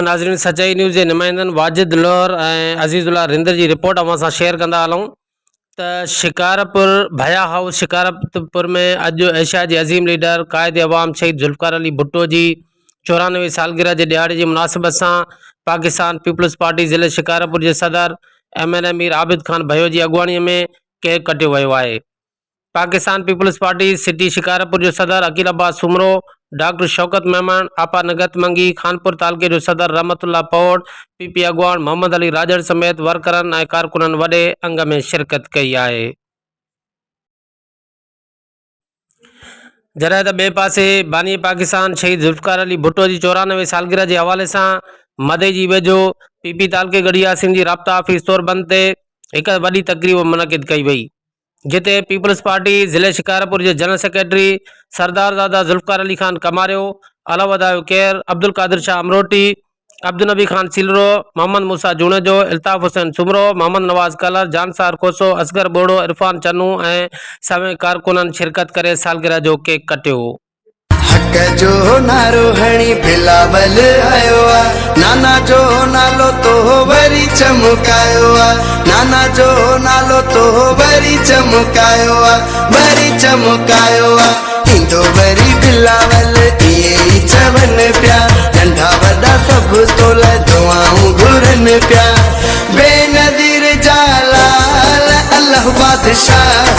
नाज़रीन सचाई न्यूज़ के नुमाइंदन वाजिद लोहर अज़ीज़ुल्लाह रिंदर की रिपोर्ट अवां सां शेयर कंदा हलूं त शिकारपुर भया हाउस शिकारपुर में अज एशिया के अज़ीम लीडर कायद अवाम शहीद जुल्फ़िकार अली भुट्टो की 94वीं सालगिरह के दिहाड़े की मुनासिबत से पाकिस्तान पीपल्स पार्टी ज़िले शिकारपुर के सदर MN मीर आबिद खान भयो की अगवानी में केक कटियो वयो है। पाकिस्तान पीपल्स पार्टी सिटी शिकारपुर जो सदर अकील अब्बास सुमरो, डॉक्टर शौकत मेमन, आपा नगत मंगी, खानपुर तालके जो सदर रहमतुल्ला पौड़, PP अगवान मोहम्मद अली राजड़ समेत वर्करन और कारकुनन वडे अंग में शिरकत कई है। जॾहिं त ॿिए पासे बानी पाकिस्तान शहीद जुल्फ़िकार अली भुट्टो की 94वीं सालगिरह के हवाले से मदे जी वेझो PP तालके गढ़िया सिंधी राब्ता ऑफिस तोरबंद ते एक वॾी तकरीब मुनक़िद कई वई, जिते पीपल्स पार्टी ज़िले शिकारपुर के जनरल सेक्रेटरी सरदारज़ादा जुल्फ़िकार अली खान कमारियो, अलावदायो केर, अब्दुल कादिर शाह अमरोटी, अब्दुल नबी खान सिलरो, मोहम्मद मूसा जूनेजो, इल्ताफ़ हुसैन सुमरो, मोहम्मद नवाज़ कलर, जानसार कोसो, असगर बोड़ो, इरफान चन्नू और सवे कारकुनन शिरकत करे सालगिरह जो केक कटियो। हक जो नारो हणी बिलावल आयो आ, नाना जो नालो तो वरी चमकायो आ, नाना जो नालो तो वरी चमकायो आ, वरी चमकायो आ, इंदो वरी बिलावल ये चवन प्या, नंढा वॾा सब तोल दुआऊं घुरन प्या, बेनज़ीर जालाल अल्लाह बादशाह